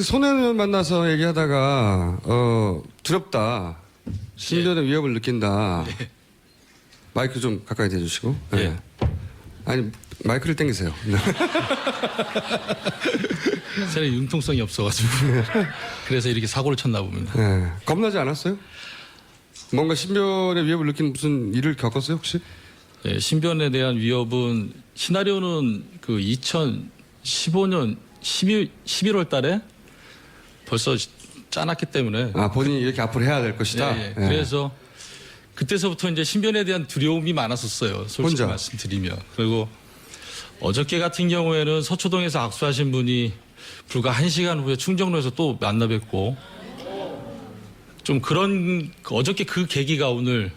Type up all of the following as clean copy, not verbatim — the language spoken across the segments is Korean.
손혜원 만나서 얘기하다가 두렵다. 신변의 위협을 느낀다. 예. 마이크 좀 가까이 대주시고. 예. 아니 마이크를 당기세요. 저는 융통성이 없어가지고 그래서 이렇게 사고를 쳤나 봅니다. 네. 겁나지 않았어요? 뭔가 신변의 위협을 느낀 무슨 일을 겪었어요 혹시? 예, 신변에 대한 위협은 시나리오는 그 2015년 11월 달에 벌써 짜놨기 때문에 본인이 이렇게 앞으로 해야 될 것이다. 예. 그래서 그때서부터 이제 신변에 대한 두려움이 많았었어요. 솔직히 혼자. 말씀드리면. 그리고 어저께 같은 경우에는 서초동에서 악수하신 분이 불과 1시간 후에 충정로에서 또 만나 뵙고 좀 그런 어저께 그 계기가 오늘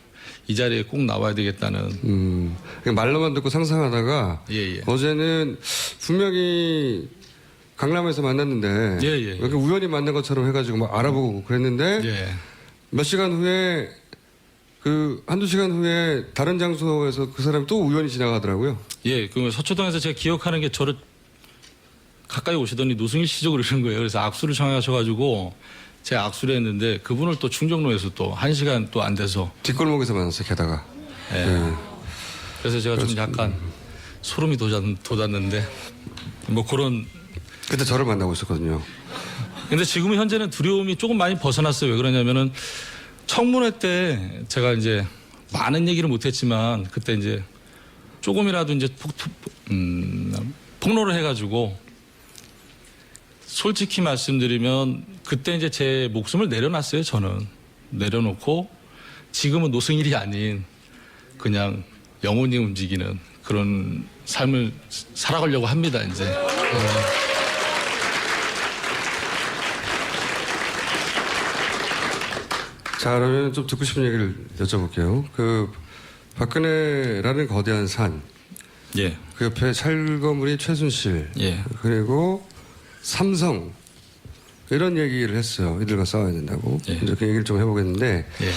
이 자리에 꼭 나와야 되겠다는. 말로만 듣고 상상하다가 예. 어제는 분명히 강남에서 만났는데 예. 이렇게 우연히 만난 것처럼 해가지고 막 알아보고 그랬는데 예. 몇 시간 후에 한두 시간 후에 다른 장소에서 그 사람이 또 우연히 지나가더라고요. 예. 그 서초동에서 제가 기억하는 게 저를 가까이 오시더니 노승일 씨죠 그러는 거예요. 그래서 악수를 청하셔가지고 제가 악수를 했는데 그분을 또 충정로에서 또 1시간 또 안 돼서 뒷골목에서 만났어요. 게다가. 예. 그래서 제가 좀 약간 소름이 돋았는데 뭐 그런. 그때 저를 만나고 있었거든요. 근데 지금은 현재는 두려움이 조금 많이 벗어났어요. 왜 그러냐면은 청문회 때 제가 이제 많은 얘기를 못했지만 그때 이제 조금이라도 이제 폭로를 해가지고 솔직히 말씀드리면 그때 이제 제 목숨을 내려놨어요. 저는 내려놓고 지금은 노승일이 아닌 그냥 영혼이 움직이는 그런 삶을 살아가려고 합니다. 이제. 자, 그러면 좀 듣고 싶은 얘기를 여쭤볼게요. 박근혜라는 거대한 산, 예. 그 옆에 찰거물이 최순실, 예. 그리고 삼성 이런 얘기를 했어요. 이들과 싸워야 된다고. 예. 이제 그 얘기를 좀 해보겠는데 예.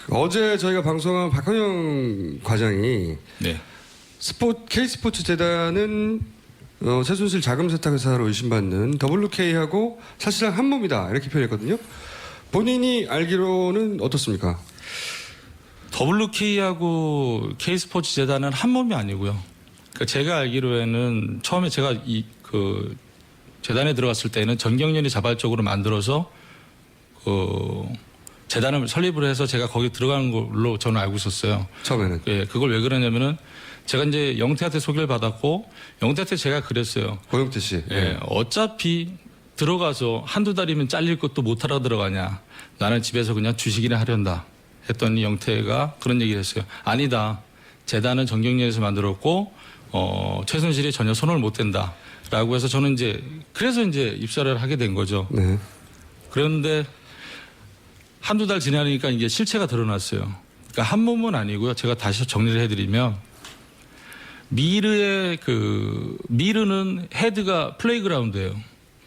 어제 저희가 방송한 박헌영 과장이 네. K스포츠 재단은 최순실 자금 세탁 회사로 의심받는 WK하고 사실상 한 몸이다 이렇게 표현했거든요. 본인이 알기로는 어떻습니까? WK하고 K스포츠 재단은 한 몸이 아니고요. 그러니까 제가 알기로에는 처음에 제가 그 재단에 들어갔을 때는 전경련이 자발적으로 만들어서 재단을 설립을 해서 제가 거기 들어가는 걸로 저는 알고 있었어요. 처음에는. 예, 그걸 왜 그러냐면은 제가 이제 영태한테 소개를 받았고 영태한테 제가 그랬어요. 고영태 씨. 예, 어차피 들어가서 한두 달이면 잘릴 것도 못하러 들어가냐. 나는 집에서 그냥 주식이나 하련다. 했더니 영태가 그런 얘기를 했어요. 아니다. 재단은 정경련에서 만들었고 최순실이 전혀 손을 못 댄다. 라고 해서 저는 그래서 입사를 하게 된 거죠. 네. 그런데 한두 달 지나니까 이게 실체가 드러났어요. 그러니까 한 몸은 아니고요. 제가 다시 정리를 해드리면 미르는 헤드가 플레이그라운드예요.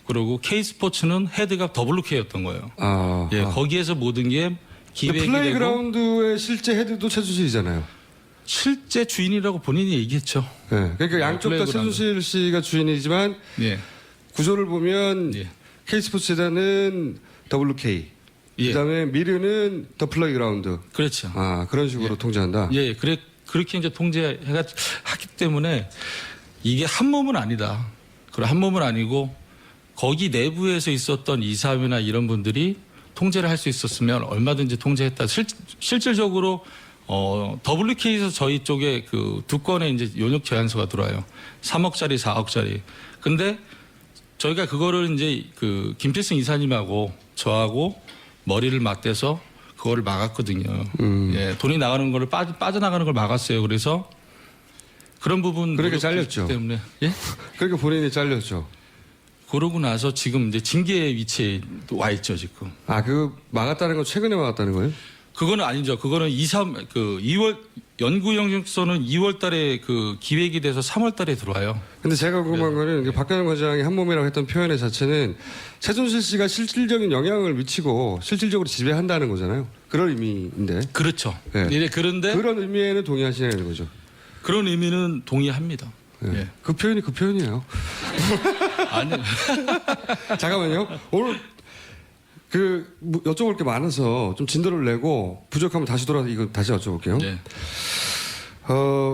그리고 K스포츠는 헤드가 WK였던 거예요. 예, 거기에서 모든 게 기획이 되고 플레이그라운드의 실제 헤드도 최순실이잖아요. 실제 주인이라고 본인이 얘기했죠. 네. 그러니까 양쪽 다 플레이그라운드. 최순실 씨가 주인이지만 예. 구조를 보면 예. K스포츠 재단은 WK, 예. 그다음에 미르는 더 플레이그라운드. 그렇죠. 그런 식으로 통제한다. 예, 그렇게 이제 통제해가 하기 때문에 이게 한 몸은 아니다. 그리고 한 몸은 아니고 거기 내부에서 있었던 이사회나 이런 분들이 통제를 할 수 있었으면 얼마든지 통제했다. 실질적으로 WK에서 저희 쪽에 그 두 건의 이제 용역 제안서가 들어와요. 3억짜리, 4억짜리. 근데 저희가 그거를 이제 그 김필승 이사님하고 저하고 머리를 맞대서 그거를 막았거든요. 예, 돈이 나가는 거를 빠져나가는 걸 막았어요. 그래서 그런 부분 그렇게 잘렸죠. 때문에 예? 그러니까 본인이 잘렸죠. 그러고 나서 지금 이제 징계 위치에 와 있죠, 지금. 막았다는 건 최근에 막았다는 거예요? 그거는 아니죠. 그거는 2월 연구 영역서는 2월 달에 그 기획이 돼서 3월 달에 들어와요. 근데 제가 궁금한 거는 박근혜 과장이 한 몸이라고 했던 표현의 자체는 최순실 씨가 실질적인 영향을 미치고 실질적으로 지배한다는 거잖아요. 그런 의미인데. 그렇죠. 네. 그런데 그런 의미에는 동의하시냐는 거죠. 그런 의미는 동의합니다. 네. 예. 그 표현이 그 표현이에요. 아니 잠깐만요. 오늘 여쭤볼 게 많아서 좀 진도를 내고 부족하면 다시 돌아서 이거 다시 여쭤볼게요. 네.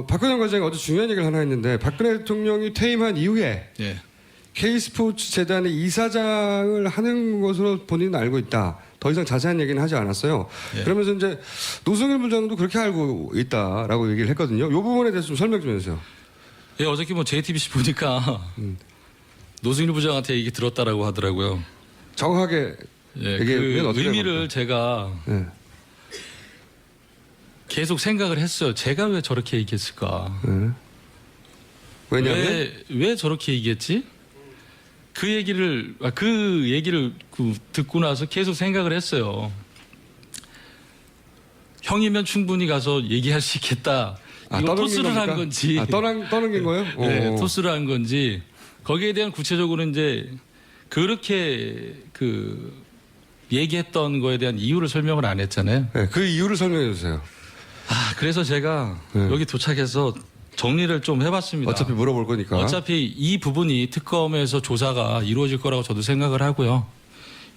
박근혜 과장이 어제 중요한 얘기를 하나 했는데 박근혜 대통령이 퇴임한 이후에 예. K스포츠 재단의 이사장을 하는 것으로 본인은 알고 있다. 더 이상 자세한 얘기는 하지 않았어요. 예. 그러면서 이제 노승일 부장도 그렇게 알고 있다라고 얘기를 했거든요. 이 부분에 대해서 좀 설명 좀 해주세요. 예, 어저께 뭐 JTBC 보니까 노승일 부장한테 얘기 들었다라고 하더라고요. 정확하게 예, 얘기하면 그 어떻게 의미를 됩니까? 제가 네. 계속 생각을 했어요. 제가 왜 저렇게 얘기했을까? 네. 왜냐하면 왜 저렇게 얘기했지? 그 얘기를 듣고 나서 계속 생각을 했어요. 형이면 충분히 가서 얘기할 수 있겠다. 이거 떠넘긴 토스를 한 겁니까? 건지, 떠넘긴 거예요? 네, 오. 토스를 한 건지 거기에 대한 구체적으로 이제 그렇게 얘기했던 거에 대한 이유를 설명을 안 했잖아요. 네, 그 이유를 설명해 주세요. 그래서 제가 네. 여기 도착해서 정리를 좀 해봤습니다. 어차피 물어볼 거니까. 어차피 이 부분이 특검에서 조사가 이루어질 거라고 저도 생각을 하고요.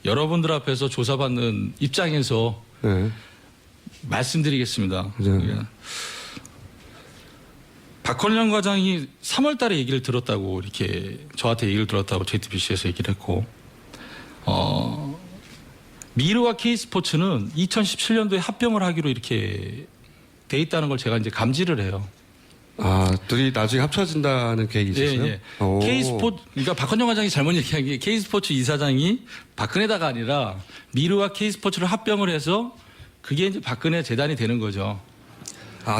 여러분들 앞에서 조사받는 입장에서 네. 말씀드리겠습니다. 네. 박헌영 과장이 3월 달에 얘기를 들었다고 이렇게 저한테 얘기를 들었다고 JTBC에서 얘기를 했고 미르와 K스포츠는 2017년도에 합병을 하기로 이렇게 돼 있다는 걸 제가 이제 감지를 해요. 둘이 나중에 합쳐진다는 계획이 있었어요? 예. K스포츠, 그러니까 박헌영 과장이 잘못 얘기한 게 K스포츠 이사장이 박근혜다가 아니라 미르와 K스포츠를 합병을 해서 그게 이제 박근혜 재단이 되는 거죠.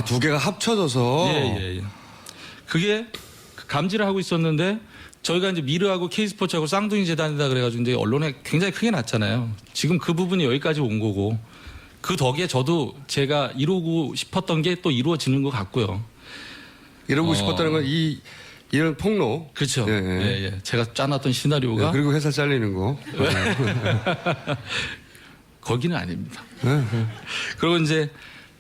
두 개가 합쳐져서. 예. 그게 감지를 하고 있었는데 저희가 이제 미르하고 K스포츠하고 쌍둥이 재단이다 그래가지고 이제 언론에 굉장히 크게 났잖아요. 지금 그 부분이 여기까지 온 거고 그 덕에 저도 제가 이루고 싶었던 게 또 이루어지는 것 같고요. 이러고 싶었다는 건 이런 폭로. 그렇죠. 예. 예. 제가 짜놨던 시나리오가 네, 그리고 회사 잘리는 거. 거기는 아닙니다. 네. 그리고 이제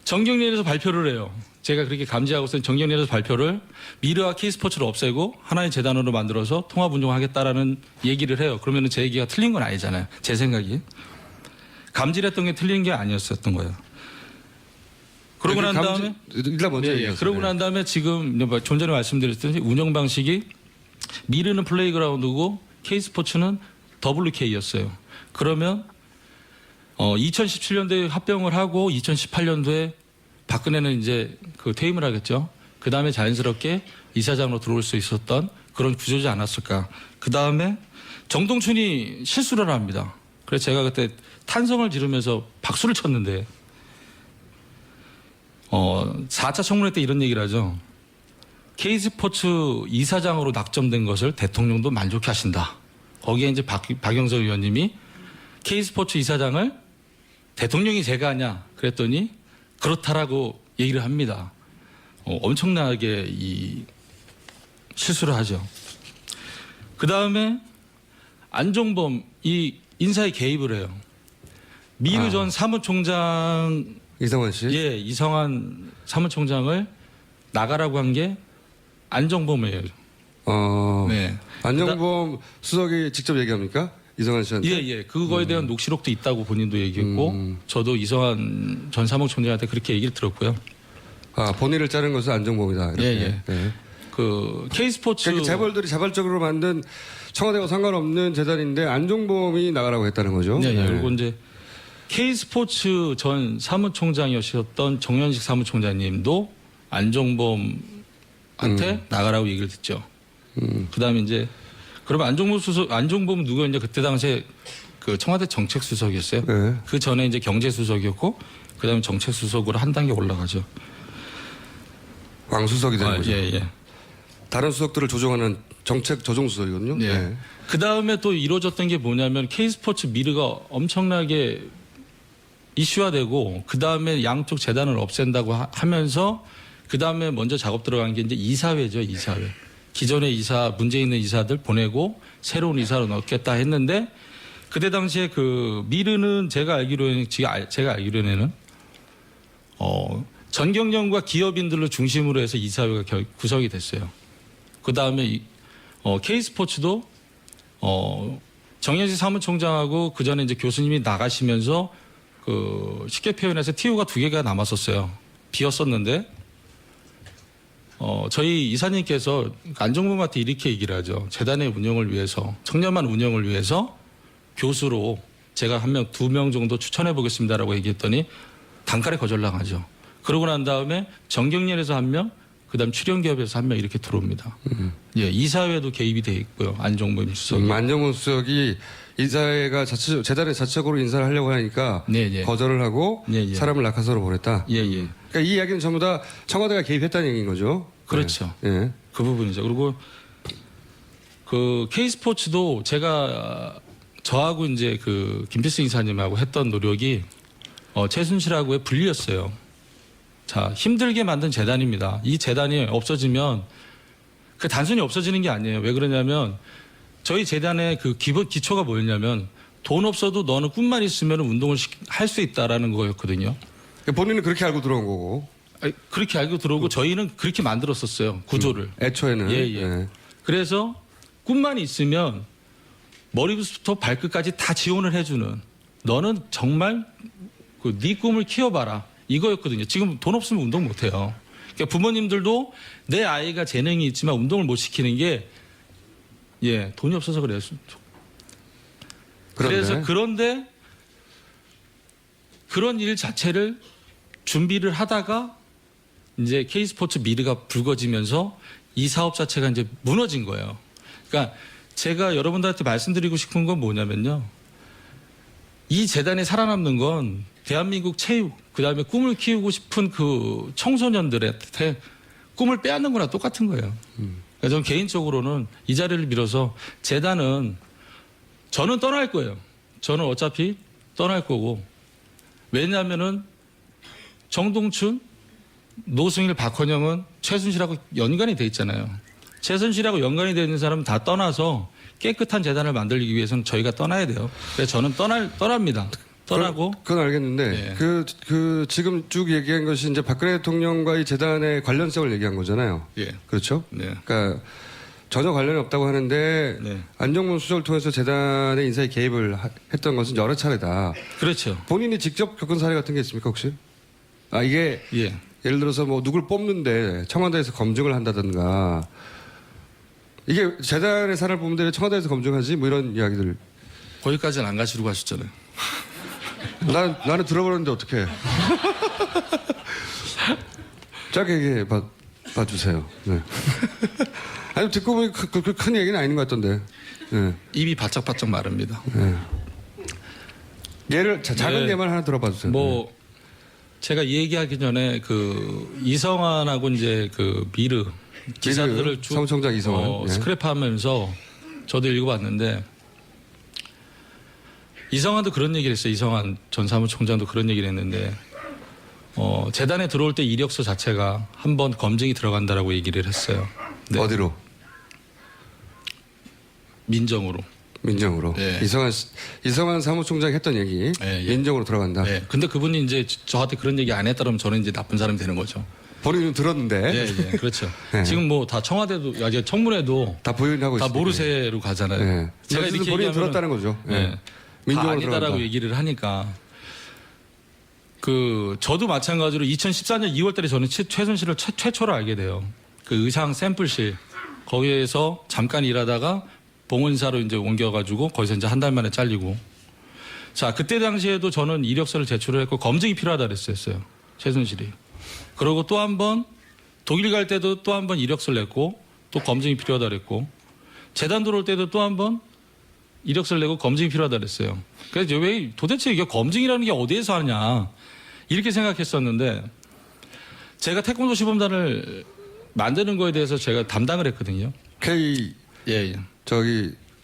정경련에서 발표를 해요. 제가 그렇게 감지하고서 정경련에서 발표를 미르와 K스포츠를 없애고 하나의 재단으로 만들어서 통합 운영하겠다라는 얘기를 해요. 그러면 제 얘기가 틀린 건 아니잖아요. 제 생각이. 감지를 했던 게 틀린 게 아니었었던 거예요. 그러고 난 다음에 일단 먼저 얘기하세요. 그러고 난 다음에 지금 좀 전에 말씀드렸듯이 운영 방식이 미르는 플레이그라운드고 K스포츠는 WK였어요. 그러면 2017년도에 합병을 하고 2018년도에 박근혜는 이제 퇴임을 하겠죠. 그 다음에 자연스럽게 이사장으로 들어올 수 있었던 그런 구조지 않았을까. 그 다음에 정동춘이 실수를 합니다. 그래서 제가 그때 탄성을 지르면서 박수를 쳤는데 4차 청문회 때 이런 얘기를 하죠. K스포츠 이사장으로 낙점된 것을 대통령도 만족해 하신다. 거기에 이제 박영석 의원님이 K스포츠 이사장을 대통령이 제가 하냐 그랬더니 그렇다라고 얘기를 합니다. 엄청나게 실수를 하죠. 그 다음에 안종범 이 인사에 개입을 해요. 미르 전 사무총장 이성환 씨. 예, 이성환 사무총장을 나가라고 한 게 안종범이에요. 네. 안종범 수석이 직접 얘기합니까? 이성환 씨한테? 예. 그거에 대한 녹취록도 있다고 본인도 얘기했고 저도 이성환 전 사무총장한테 그렇게 얘기를 들었고요. 본인을 자른 것은 안종범이다. 이렇게. 예. 네. K스포츠 그러니까 재벌들이 자발적으로 만든 청와대와 상관없는 재단인데 안종범이 나가라고 했다는 거죠. 네. 그리고 이제 K스포츠 전 사무총장이셨던 정현식 사무총장님도 안종범한테 나가라고 얘기를 듣죠. 그다음에 이제 그러면 안종범은 누구였냐? 그때 당시에 청와대 정책수석이었어요. 네. 그 전에 이제 경제수석이었고 그다음에 정책수석으로 한 단계 올라가죠. 왕수석이 되는 거죠. 예. 다른 수석들을 조정하는 정책 조정수석이거든요. 네. 그 다음에 또 이루어졌던 게 뭐냐면 K스포츠 미르가 엄청나게 이슈화되고 그 다음에 양쪽 재단을 없앤다고 하면서 그 다음에 먼저 작업 들어간 게 이제 이사회죠, 이사회. 기존의 이사, 문제 있는 이사들 보내고 새로운 이사로 넣겠다 했는데 그때 당시에 미르는 제가 알기로는 전경련과 기업인들을 중심으로 해서 이사회가 구성이 됐어요. 그 다음에 K스포츠도 정현식 사무총장하고 그 전에 이제 교수님이 나가시면서 그 쉽게 표현해서 TO가 2개가 남았었어요. 비었었는데 저희 이사님께서 안종범한테 이렇게 얘기를 하죠. 재단의 운영을 위해서 청년만 운영을 위해서 교수로 제가 2명 정도 추천해 보겠습니다라고 얘기했더니 단칼에 거절당하죠. 그러고 난 다음에 정경련에서 1명, 그다음 출연기업에서 1명 이렇게 들어옵니다. 예, 이사회도 개입이 돼 있고요. 안종범 수석이. 안정훈 수석이 이사회가 재단에 자체적으로 인사를 하려고 하니까 네, 예. 거절을 하고 예, 예. 사람을 낙하사로 보냈다. 예, 예. 그러니까 이 이야기는 전부 다 청와대가 개입했다는 얘기인 거죠. 그렇죠. 예. 예. 그 부분이죠. 그리고 그 K스포츠도 제가 저하고 이제 그 김필승 이사님하고 했던 노력이 최순실하고의 분리였어요. 자, 힘들게 만든 재단입니다. 이 재단이 없어지면 그 단순히 없어지는 게 아니에요. 왜 그러냐면 저희 재단의 그 기초가 뭐였냐면 돈 없어도 너는 꿈만 있으면 운동을 할 수 있다라는 거였거든요. 본인은 그렇게 알고 들어온 거고. 아니, 그렇게 알고 들어오고 저희는 그렇게 만들었었어요. 구조를. 애초에는. 예, 예. 그래서 꿈만 있으면 머리부터 발끝까지 다 지원을 해주는 너는 정말 네 꿈을 키워봐라 이거였거든요. 지금 돈 없으면 운동 못해요. 그러니까 부모님들도 내 아이가 재능이 있지만 운동을 못 시키는 게 돈이 없어서 그래요. 그래서 그런데 그런 일 자체를 준비를 하다가 이제 K스포츠 미르가 불거지면서 이 사업 자체가 이제 무너진 거예요. 그러니까 제가 여러분들한테 말씀드리고 싶은 건 뭐냐면요. 이 재단에 살아남는 건 대한민국 체육, 그 다음에 꿈을 키우고 싶은 그 청소년들한테 꿈을 빼앗는 거나 똑같은 거예요. 그러니까 저는 개인적으로는 이 자리를 빌어서 재단은 저는 떠날 거예요. 저는 어차피 떠날 거고. 왜냐하면은 정동춘, 노승일, 박헌영은 최순실하고 연관이 돼 있잖아요. 최순실하고 연관이 되어 있는 사람은 다 떠나서 깨끗한 재단을 만들기 위해서는 저희가 떠나야 돼요. 그래서 저는 떠납니다. 떠나고. 그건 알겠는데, 예. 지금 쭉 얘기한 것이 이제 박근혜 대통령과의 재단의 관련성을 얘기한 거잖아요. 예. 그렇죠? 네. 그러니까 전혀 관련이 없다고 하는데, 네. 안정문 수석을 통해서 재단의 인사에 개입을 했던 것은 여러 차례다. 그렇죠. 본인이 직접 겪은 사례 같은 게 있습니까, 혹시? 이게 예. 예를 들어서 뭐 누굴 뽑는데 청와대에서 검증을 한다든가, 이게 재단의 사람을 뽑는데 왜 청와대에서 검증하지? 뭐 이런 이야기들. 거기까지는 안 가시려고 하셨잖아요. 나는 들어버렸는데 어떡해. 짧게 얘기해 봐주세요. 네. 아니, 듣고 보니 그렇게 큰 얘기는 아닌 것 같던데. 네. 입이 바짝바짝 마릅니다. 네. 작은 네. 예만 하나 들어봐 주세요. 뭐 제가 이 얘기하기 전에 그 이성환하고 이제 그 미르 기사들을 쭉 사무총장 이성환. 네. 스크랩하면서 저도 읽어봤는데 이성환도 그런 얘기를 했어요. 이성환 전 사무총장도 그런 얘기를 했는데 재단에 들어올 때 이력서 자체가 한번 검증이 들어간다라고 얘기를 했어요. 네. 어디로? 민정으로. 민정으로. 네. 이성환 사무총장이 했던 얘기. 예. 민정으로 들어간다. 네. 근데 그분이 이제 저한테 그런 얘기 안 했다 그러면 저는 이제 나쁜 사람이 되는 거죠. 본인은 들었는데. 예, 그렇죠. 네. 지금 뭐 다 청와대도, 청문회도 다 부인하고 다 있습니다. 모르쇠로 가잖아요. 네. 제가 어쨌든 이렇게 본인이 얘기하면은 들었다는 거죠. 네. 다 민정으로 아니다라고 들어간다. 얘기를 하니까 저도 마찬가지로 2014년 2월달에 저는 최순실을 최초로 알게 돼요. 그 의상 샘플실 거기에서 잠깐 일하다가 봉은사로 이제 옮겨가지고 거기서 이제 한 달 만에 잘리고. 자, 그때 당시에도 저는 이력서를 제출을 했고 검증이 필요하다 그랬었어요. 최순실이. 그리고 또 한 번 독일 갈 때도 또 한 번 이력서를 냈고 또 검증이 필요하다 그랬고 재단 들어올 때도 또 한 번 이력서를 내고 검증이 필요하다 그랬어요. 그래서 왜 도대체 이게 검증이라는 게 어디에서 하냐 이렇게 생각했었는데 제가 태권도 시범단을 만드는 거에 대해서 제가 담당을 했거든요. K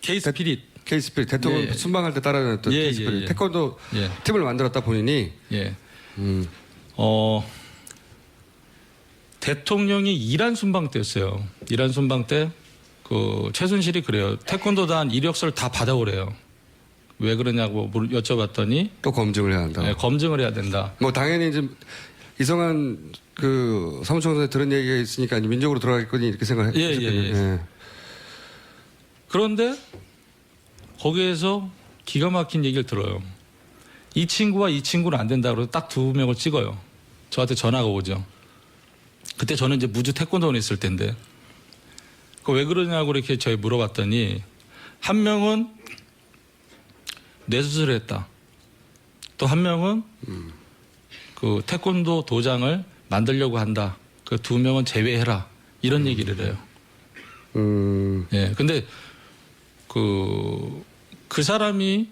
K-스피릿. K-스피릿 대통령 예, 예. 순방할 때 따라다녔던 예, K-스피릿 예, 예. 태권도 예. 팀을 만들었다 본인이. 예. 대통령이 이란 순방 때였어요. 이란 순방 때 그 최순실이 그래요. 태권도단 이력서를 다 받아오래요. 왜 그러냐고 여쭤봤더니 또 검증을 해야 한다. 네, 검증을 해야 된다. 뭐 당연히 이제 이성한 그 사무총장에 들은 얘기가 있으니까 이제 민족으로 들어가겠거니 이렇게 생각했겠죠. 예. 그런데 거기에서 기가 막힌 얘기를 들어요. 이 친구와 이 친구는 안 된다 그러고 딱 두 명을 찍어요. 저한테 전화가 오죠. 그때 저는 이제 무주 태권도원에 있을 텐데 그 왜 그러냐고 이렇게 저희 물어봤더니 한 명은 뇌수술을 했다. 또 한 명은 그 태권도 도장을 만들려고 한다. 그 두 명은 제외해라. 이런 얘기를 해요. 예. 근데 그 사람이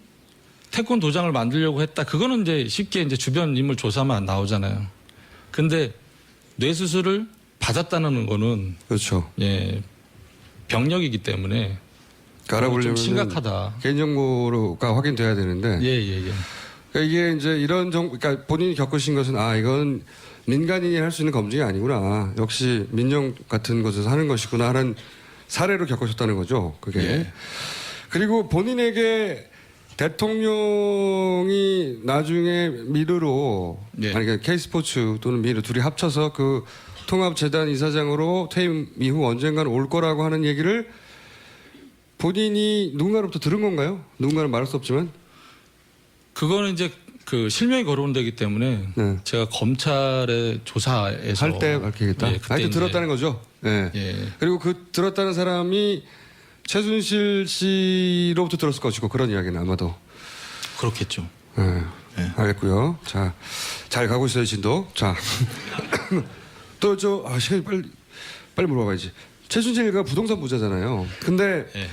태권도 도장을 만들려고 했다. 그거는 이제 쉽게 이제 주변 인물 조사만 나오잖아요. 근데 뇌수술을 받았다는 거는 그렇죠. 예. 병력이기 때문에 좀 알아보려면 심각하다. 개인정보가 확인돼야 되는데 예. 그러니까 이게 이제 이런 그러니까 본인이 겪으신 것은 이건 민간인이 할 수 있는 검증이 아니구나. 역시 민영 같은 곳에서 하는 것이구나 하는 사례로 겪으셨다는 거죠. 그게. 예. 그리고 본인에게 대통령이 나중에 미르로 예. 아니 그러니까 K스포츠 또는 미르 둘이 합쳐서 그 통합재단 이사장으로 퇴임 이후 언젠가는 올 거라고 하는 얘기를 본인이 누군가로부터 들은 건가요? 누군가는 말할 수 없지만. 그거는 이제 그 실명이 거론되기 때문에 네. 제가 검찰의 조사에서 할 때 밝히겠다. 예, 그때 하여튼 이제 들었다는 거죠. 예. 예. 그리고 그 들었다는 사람이 최순실 씨로부터 들었을 것이고 그런 이야기는 아마도. 그렇겠죠. 예. 예. 알겠고요. 자, 잘 가고 있어요, 진도. 자, 또 시간이 빨리 물어봐야지. 최순실가 부동산 부자잖아요. 근데 예.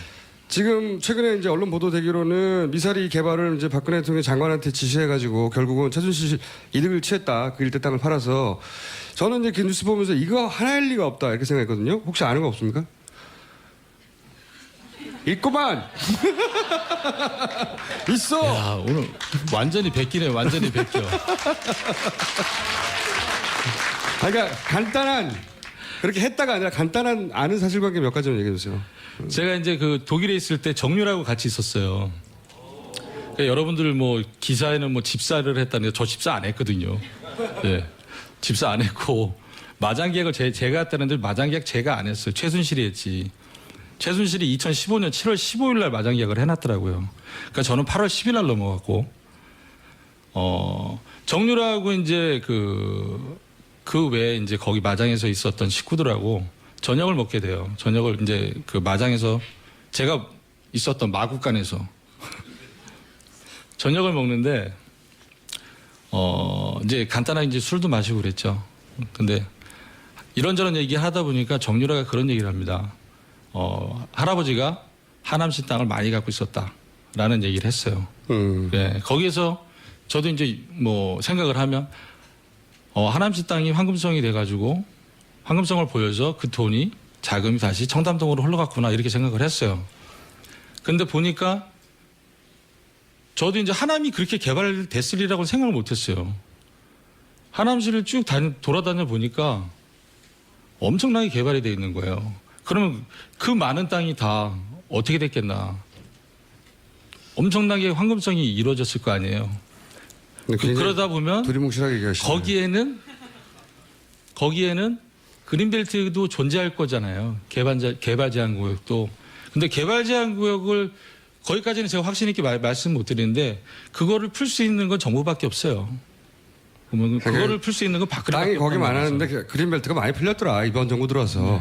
지금 최근에 이제 언론 보도되기로는 미사리 개발을 이제 박근혜 대통령 장관한테 지시해가지고 결국은 최순실 이득을 취했다. 그 일대 땅을 팔아서 저는 이제 그 뉴스 보면서 이거 하나일 리가 없다 이렇게 생각했거든요. 혹시 아는 거 없습니까? 있구만. 있어. 야, 오늘 완전히 베끼네. 완전히 베껴. 그러니까 간단한 그렇게 했다가 아니라 간단한 아는 사실관계 몇 가지만 얘기해 주세요. 제가 이제 그 독일에 있을 때 정유라고 같이 있었어요. 그러니까 여러분들 뭐 기사에는 뭐 집사를 했다는데 저 집사 안 했거든요. 예. 집사 안 했고 마장 계약을 제가 했다는데 마장 계약 제가 안 했어요. 최순실이 했지. 최순실이 2015년 7월 15일 날 마장 계약을 해놨더라고요. 그러니까 저는 8월 10일 날 넘어갔고 정유라하고 이제 그 외에 이제 거기 마장에서 있었던 식구들하고 저녁을 먹게 돼요. 저녁을 이제 그 마장에서 제가 있었던 마국간에서 저녁을 먹는데 이제 간단하게 이제 술도 마시고 그랬죠. 근데 이런저런 얘기 하다 보니까 정유라가 그런 얘기를 합니다. 할아버지가 하남시 땅을 많이 갖고 있었다라는 얘기를 했어요. 네, 거기에서 저도 이제 뭐 생각을 하면 하남시 땅이 황금성이 돼가지고 황금성을 보여서 그 돈이 자금이 다시 청담동으로 흘러갔구나 이렇게 생각을 했어요. 근데 보니까 저도 이제 하남이 그렇게 개발됐으리라고 생각을 못했어요. 하남시를 쭉 돌아다녀 보니까 엄청나게 개발이 돼 있는 거예요. 그러면 그 많은 땅이 다 어떻게 됐겠나? 엄청나게 황금성이 이루어졌을 거 아니에요. 그러다 보면 두리뭉실하게 얘기하시네요. 거기에는 그린벨트도 존재할 거잖아요. 개발 제한 구역도. 근데 개발 제한 구역을 거기까지는 제가 확신 있게 말씀 못 드리는데 그거를 풀 수 있는 건 정부밖에 없어요. 그러면 그거를 풀 수 있는 건 박근혜밖에 땅이 거기 없다는 많았는데 거죠. 그린벨트가 많이 풀렸더라 이번 정부 들어서.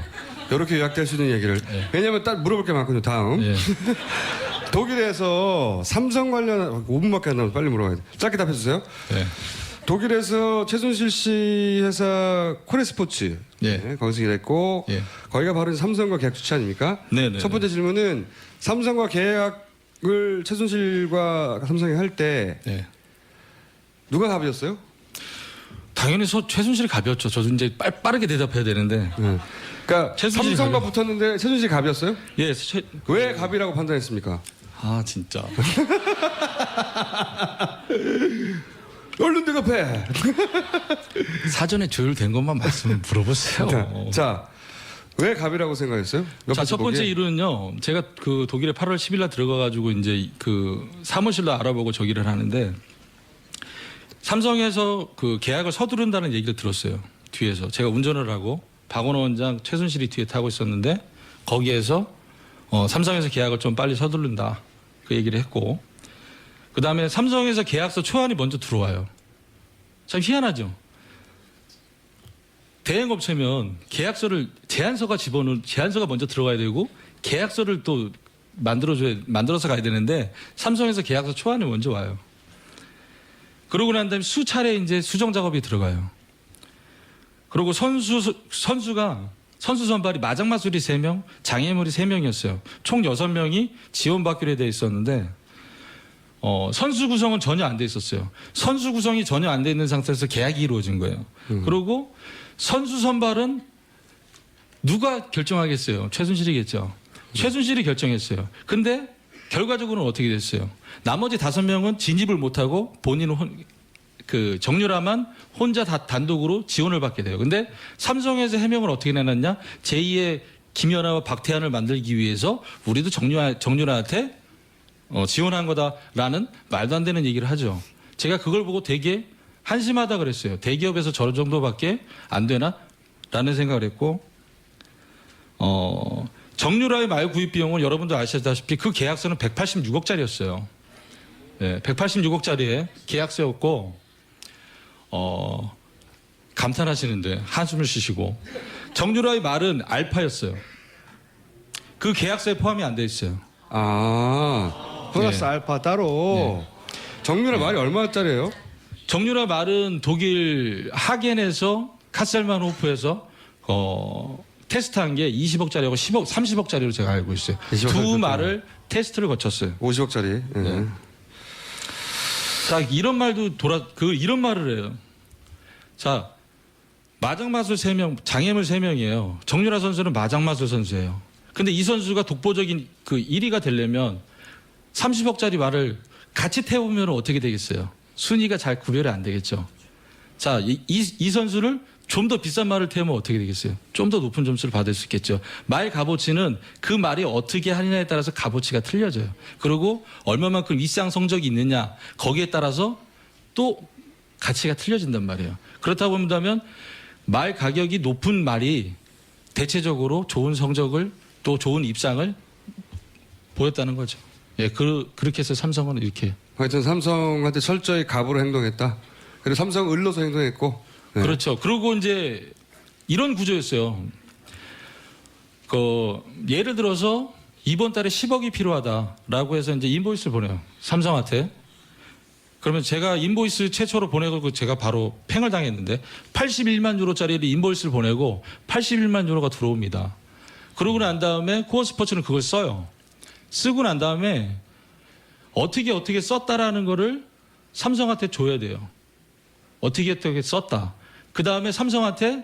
이렇게 요약될 수 있는 얘기를. 왜냐하면 딱 물어볼 게 많거든요. 다음. 예. 독일에서 삼성 관련 5분밖에 안 남아서 빨리 물어봐야 돼. 짧게 답해 주세요. 예. 독일에서 최순실 씨 회사 코레스포츠 예. 거기서 일했고 예. 거기가 바로 삼성과 계약 주체 아닙니까? 네네. 첫 번째 질문은 삼성과 계약을 최순실과 삼성이 할 때 예. 누가 갑이었어요? 당연히 최순실이 갑이었죠. 저도 이제 빠르게 대답해야 되는데. 그러니까 최순실이 삼성과 갑이요. 붙었는데 최순실 갑이었어요? 예. 왜 갑이라고 판단했습니까? 아 진짜. 얼른 대답해. 사전에 조율된 것만 말씀 물어보세요. 자, 왜 갑이라고 생각했어요? 자, 첫 번째 보기에? 이유는요. 제가 그 독일에 8월 10일 날 들어가가지고 이제 그 사무실로 알아보고 저기를 하는데 삼성에서 그 계약을 서두른다는 얘기를 들었어요. 뒤에서 제가 운전을 하고 박원호 원장, 최순실이 뒤에 타고 있었는데 거기에서 삼성에서 계약을 좀 빨리 서두른다. 그 얘기를 했고, 그 다음에 삼성에서 계약서 초안이 먼저 들어와요. 참 희한하죠. 대행업체면 계약서를 제안서가 먼저 들어가야 되고 계약서를 또 만들어서 가야 되는데 삼성에서 계약서 초안이 먼저 와요. 그러고 난 다음에 수차례 이제 수정 작업이 들어가요. 그리고 선수 선발이 마장마술이 3명, 장애물이 3명이었어요. 총 6명이 지원받기로 돼 있었는데 선수 구성은 전혀 안 돼 있었어요. 선수 구성이 전혀 안 돼 있는 상태에서 계약이 이루어진 거예요. 그리고 선수 선발은 누가 결정하겠어요? 최순실이겠죠. 최순실이 결정했어요. 근데 결과적으로는 어떻게 됐어요? 나머지 5명은 진입을 못하고 본인은 정유라만 혼자 단독으로 지원을 받게 돼요. 근데 삼성에서 해명을 어떻게 내놨냐? 제2의 김연아와 박태환을 만들기 위해서 우리도 정유라한테 지원한 거다라는 말도 안 되는 얘기를 하죠. 제가 그걸 보고 되게 한심하다 그랬어요. 대기업에서 저런 정도밖에 안 되나? 라는 생각을 했고, 정유라의 말 구입 비용은 여러분도 아시다시피 그 계약서는 186억짜리였어요. 네, 186억짜리의 계약서였고, 감탄하시는데 한숨을 쉬시고, 정유라의 말은 알파였어요. 그 계약서에 포함이 안 돼 있어요. 플러스 네. 알파 따로. 정유라 말이 얼마짜리예요? 정유라 말은 독일 하겐에서 카셀만호프에서 테스트한 게 20억짜리하고 30억짜리로 제가 알고 있어요. 20억 두 말을 테스트를 거쳤어요. 50억짜리. 네. 자, 이런 말도 이런 말을 해요. 자, 마장마술 3명, 장애물 3명이에요. 정유라 선수는 마장마술 선수예요. 근데 이 선수가 독보적인 1위가 되려면 30억짜리 말을 같이 태우면 어떻게 되겠어요? 순위가 잘 구별이 안 되겠죠. 자, 이 선수를 좀 더 비싼 말을 태우면 어떻게 되겠어요? 좀 더 높은 점수를 받을 수 있겠죠. 말 값어치는 그 말이 어떻게 하느냐에 따라서 값어치가 틀려져요. 그리고 얼마만큼 이상 성적이 있느냐, 거기에 따라서 또 가치가 틀려진단 말이에요. 그렇다 본다면 말 가격이 높은 말이 대체적으로 좋은 성적을 또 좋은 입상을 보였다는 거죠. 예, 그렇게 해서 삼성은 이렇게. 하여튼 삼성한테 철저히 갑으로 행동했다. 그리고 삼성 을로서 행동했고. 네. 그렇죠. 그리고 이제 이런 구조였어요. 예를 들어서 이번 달에 10억이 필요하다라고 해서 이제 인보이스를 보내요. 삼성한테. 그러면 제가 인보이스 최초로 보내고 제가 바로 팽을 당했는데 81만 유로짜리 인보이스를 보내고 81만 유로가 들어옵니다. 그러고 난 다음에 코어 스포츠는 그걸 써요. 쓰고 난 다음에 어떻게 썼다라는 거를 삼성한테 줘야 돼요. 어떻게 썼다. 그 다음에 삼성한테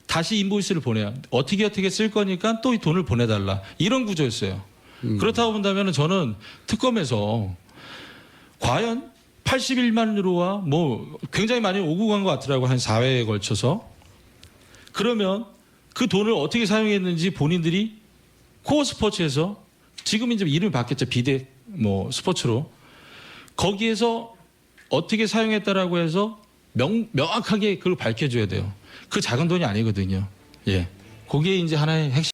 다시 인보이스를 보내요. 어떻게 쓸 거니까 또 이 돈을 보내달라. 이런 구조였어요. 그렇다고 본다면 저는 특검에서 과연 81만 유로와 굉장히 많이 오고 간 것 같더라고요. 한 4회에 걸쳐서. 그러면 그 돈을 어떻게 사용했는지 본인들이 코어 스포츠에서 지금 이제 이름이 바뀌었죠. 비대 스포츠로. 거기에서 어떻게 사용했다라고 해서 명확하게 그걸 밝혀줘야 돼요. 그 작은 돈이 아니거든요. 예. 그게 이제 하나의 핵심.